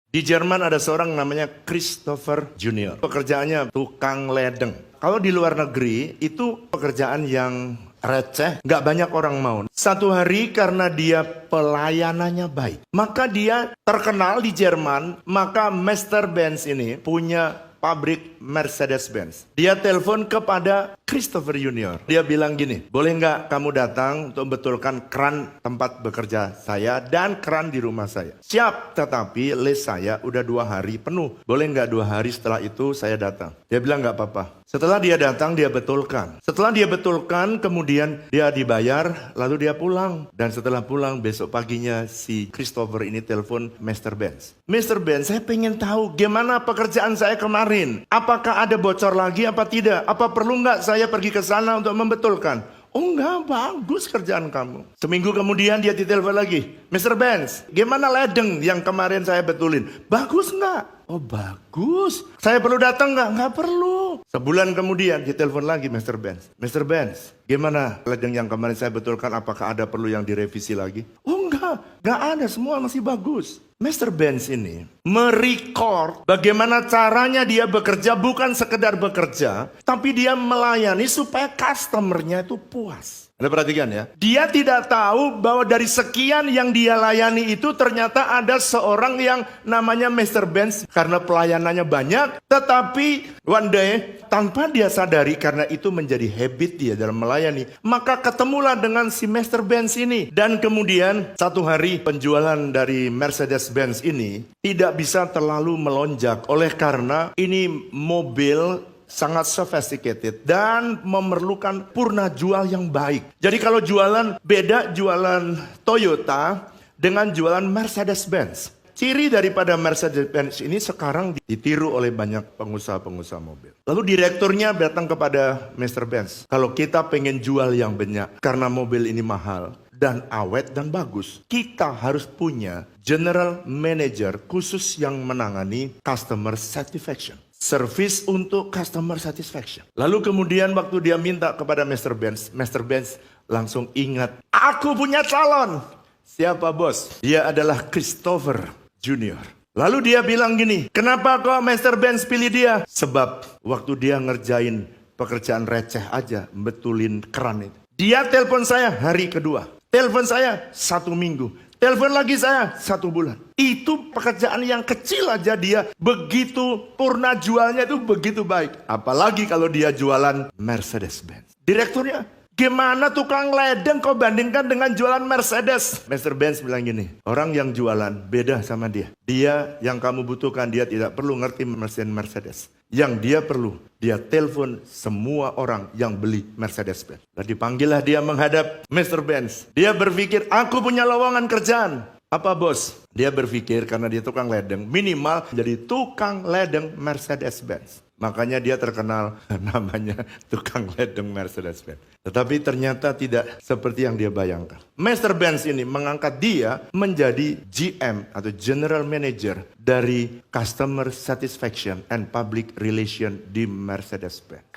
Di Jerman ada seorang namanya Christopher Junior. Pekerjaannya tukang ledeng. Kalau di luar negeri itu pekerjaan yang receh, nggak banyak orang mau. Satu hari karena dia pelayanannya baik, maka dia terkenal di Jerman. Maka Mercedes-Benz ini punya pabrik Mercedes-Benz. Dia telepon kepada Christopher Junior. Dia bilang gini, boleh nggak kamu datang untuk membetulkan keran tempat bekerja saya dan keran di rumah saya? Siap, tetapi list saya udah 2 hari penuh. Boleh nggak 2 hari setelah itu saya datang? Dia bilang nggak apa-apa. Setelah dia datang, dia betulkan. Setelah dia betulkan, kemudian dia dibayar, lalu dia pulang. Dan setelah pulang, besok paginya si Christopher ini telepon Mr. Benz. Mr. Benz, saya pengen tahu gimana pekerjaan saya kemarin. Apakah ada bocor lagi apa tidak? Apa perlu nggak saya pergi ke sana untuk membetulkan? Oh enggak, bagus kerjaan kamu. Seminggu kemudian dia ditelepon lagi. Mr. Benz, gimana ledeng yang kemarin saya betulin? Bagus nggak? Oh bagus. Saya perlu datang nggak? Nggak perlu. Sebulan kemudian ditelepon lagi Mr. Benz. Mr. Benz, gimana ledeng yang kemarin saya betulkan? Apakah ada perlu yang direvisi lagi? Oh enggak ada, semua masih bagus. Mr. Benz ini merecord bagaimana caranya dia bekerja, bukan sekedar bekerja, tapi dia melayani supaya customernya itu puas. Anda perhatikan ya, dia tidak tahu bahwa dari sekian yang dia layani itu ternyata ada seorang yang namanya Mr. Benz karena pelayanannya banyak, tetapi one day tanpa dia sadari karena itu menjadi habit dia dalam melayani, maka ketemulah dengan si Mr. Benz ini. Dan kemudian satu hari penjualan dari Mercedes-Benz ini tidak bisa terlalu melonjak oleh karena ini mobil sangat sophisticated dan memerlukan purna jual yang baik. Jadi kalau jualan beda jualan Toyota dengan jualan Mercedes-Benz. Ciri daripada Mercedes-Benz ini sekarang ditiru oleh banyak pengusaha-pengusaha mobil. Lalu direkturnya datang kepada Mr. Benz. Kalau kita pengen jual yang banyak karena mobil ini mahal dan awet dan bagus, kita harus punya general manager khusus yang menangani customer satisfaction. Service untuk customer satisfaction. Lalu kemudian waktu dia minta kepada Mr. Benz langsung ingat, aku punya calon. Siapa bos? Dia adalah Christopher Junior. Lalu dia bilang gini, kenapa kok Mr. Benz pilih dia? Sebab waktu dia ngerjain pekerjaan receh aja, betulin keran itu. Dia telepon saya hari kedua. Telepon saya 1 minggu. Telepon lagi saya 1 bulan. Itu pekerjaan yang kecil aja dia begitu purna jualnya itu begitu baik. Apalagi kalau dia jualan Mercedes-Benz. Direkturnya, gimana tukang ledeng kau bandingkan dengan jualan Mercedes? Mr. Benz bilang gini, orang yang jualan beda sama dia. Dia yang kamu butuhkan, dia tidak perlu ngerti mesin Mercedes. Yang dia perlu, dia telepon semua orang yang beli Mercedes-Benz. Dan dipanggillah dia menghadap Mr. Benz. Dia berpikir, aku punya lowongan kerjaan. Apa bos? Dia berpikir karena dia tukang ledeng, minimal jadi tukang ledeng Mercedes-Benz. Makanya dia terkenal namanya tukang ledeng Mercedes-Benz. Tetapi ternyata tidak seperti yang dia bayangkan. Mr. Benz ini mengangkat dia menjadi GM atau General Manager dari Customer Satisfaction and Public Relation di Mercedes-Benz.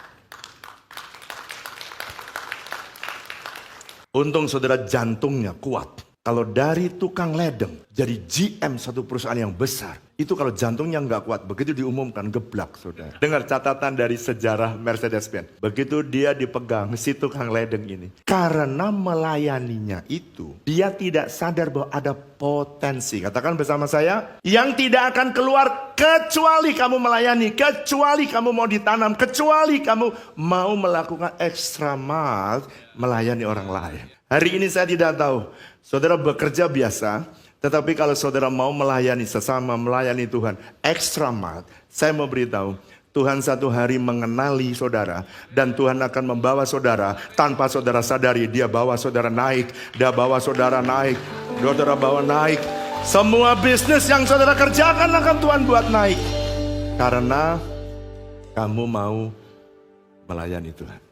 Untung saudara jantungnya kuat. Kalau dari tukang ledeng jadi GM satu perusahaan yang besar, itu kalau jantungnya nggak kuat, begitu diumumkan geblak saudara. Dengar catatan dari sejarah Mercedes-Benz. Begitu dia dipegang si tukang ledeng ini, karena melayaninya itu, dia tidak sadar bahwa ada potensi. Katakan bersama saya, yang tidak akan keluar kecuali kamu melayani, kecuali kamu mau ditanam, kecuali kamu mau melakukan extra mile melayani orang lain. Hari ini saya tidak tahu, saudara bekerja biasa, tetapi kalau saudara mau melayani sesama, melayani Tuhan, extra mile, saya mau beritahu, Tuhan satu hari mengenali saudara, dan Tuhan akan membawa saudara, tanpa saudara sadari, dia bawa saudara naik, dia bawa saudara naik, saudara bawa naik. Semua bisnis yang saudara kerjakan akan Tuhan buat naik. Karena kamu mau melayani Tuhan.